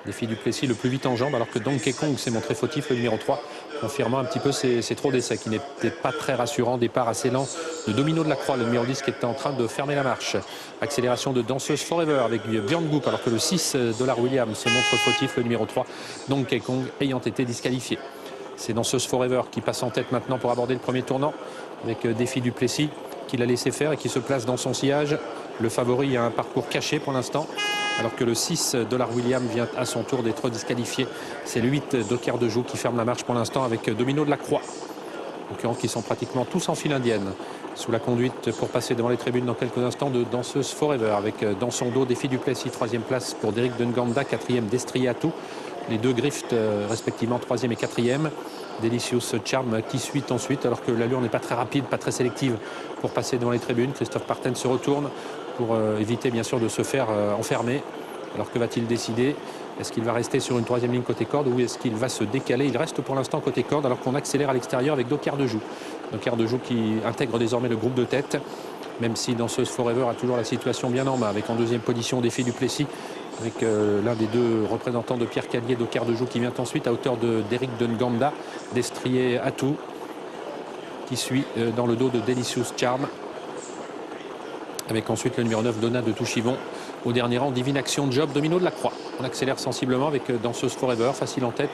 Défi du Plessis le plus vite en jambes, alors que Donkey Kong s'est montré fautif, le numéro 3, confirmant un petit peu ses trop d'essais, qui n'étaient pas très rassurants. Départ assez lent de Domino de la Croix, le numéro 10, qui était en train de fermer la marche. Accélération de Danseuse Forever avec Björn Goop, alors que le 6, Dollar William, se montre fautif, le numéro 3, Donkey Kong, ayant été disqualifié. C'est Danseuse Forever qui passe en tête maintenant pour aborder le premier tournant, avec Défi du Plessis, qui l'a laissé faire et qui se place dans son sillage. Le favori a un parcours caché pour l'instant, alors que le 6, Dollar William, vient à son tour d'être disqualifié. C'est le 8, Docker de Joux, qui ferme la marche pour l'instant avec Domino de la Croix. Concurrents qui sont pratiquement tous en file indienne. Sous la conduite pour passer devant les tribunes dans quelques instants de Danseuse Forever, avec dans son dos Défi du Plessis, 3e place pour Derek Dunganda, 4e Destriatou. Les deux Grift respectivement 3e et 4e. Delicious Charm qui suit ensuite, alors que l'allure n'est pas très rapide, pas très sélective pour passer devant les tribunes. Christophe Parten se retourne pour éviter bien sûr de se faire enfermer. Alors que va-t-il décider? Est-ce qu'il va rester sur une 3e ligne côté corde ou est-ce qu'il va se décaler? Il reste pour l'instant côté corde alors qu'on accélère à l'extérieur avec Docker de Joux. Docker de Joux qui intègre désormais le groupe de tête, même si Danseuse Forever a toujours la situation bien en main, avec en 2e position Défi du Plessis, avec l'un des deux représentants de Pierre Calier, Docker de Joux, qui vient ensuite à hauteur d'Eric Dunganda, d'Estrier Atou, qui suit dans le dos de Delicious Charm, avec ensuite le numéro 9, Donat de Touchivon. Au dernier rang, Divine Action Job, Domino de la Croix. On accélère sensiblement avec Danseuse Forever, facile en tête,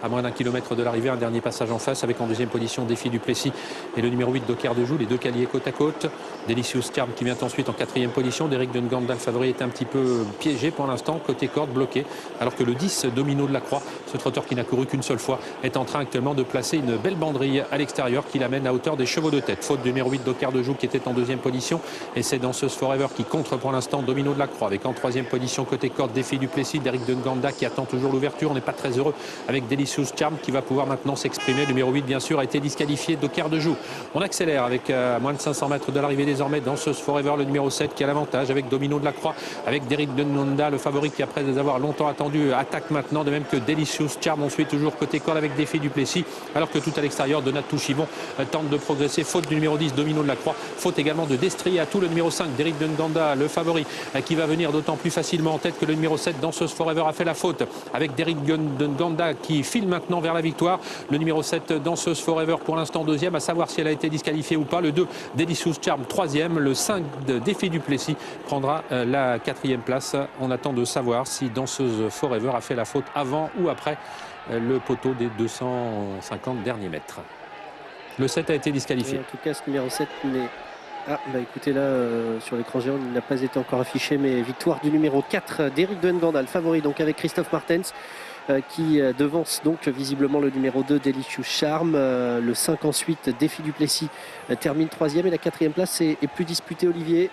à moins d'1 kilomètre de l'arrivée. Un dernier passage en face avec en 2e position Défi du Plessis et le numéro 8, Docker de Joux, les deux caliers côte à côte. Delicious Charm qui vient ensuite en 4e position. Derek Dunganda, le favori, est un petit peu piégé pour l'instant, côté corde bloqué, alors que le 10, Domino de la Croix, ce trotteur qui n'a couru qu'une seule fois, est en train actuellement de placer une belle banderille à l'extérieur qui l'amène à hauteur des chevaux de tête. Faute du numéro 8, Docker de Joux, qui était en 2e position, et c'est Danseuse Forever qui contre pour l'instant Domino de la Croix, avec en 3e position côté corde Défi du Plessis, Derek Dunganda qui attend toujours l'ouverture. On n'est pas très heureux avec Delicious Charm qui va pouvoir maintenant s'exprimer. Le numéro 8 bien sûr a été disqualifié, Docker de Joux. On accélère avec moins de 500 mètres de l'arrivée désormais Danseuse Forever, le numéro 7 qui a l'avantage avec Domino de la Croix, avec Derek Dunganda, le favori qui après les avoir longtemps attendu attaque maintenant, de même que Delicious Charm. On suit toujours côté corde avec Défi du Plessis, alors que tout à l'extérieur Donat Touchivon tente de progresser. Faute du numéro 10, Domino de la Croix. Faute également de Destrier à tout, le numéro 5, Derek Dunganda, le favori qui va venir d'autant plus facilement en tête que le numéro 7, Danseuse Forever, a fait la faute avec Derek Dunganda qui file maintenant vers la victoire. Le numéro 7, Danseuse Forever, pour l'instant 2e, à savoir si elle a été disqualifiée ou pas. Le 2, Delicious Charm, 3e. Le 5, Défi du Plessis, prendra la 4e place. On attend de savoir si Danseuse Forever a fait la faute avant ou après le poteau des 250 derniers mètres. Le 7 a été disqualifié. Et en tout cas, ce numéro 7 n'est... Ah, bah écoutez, là, sur l'écran géant, il n'a pas été encore affiché, mais victoire du numéro 4, Derek Dunganda, le favori, donc avec Christophe Martens, qui devance donc visiblement le numéro 2, Delicious Charm. Le 5 ensuite, Défi du Plessis, termine 3e, et la 4e place est plus disputée, Olivier.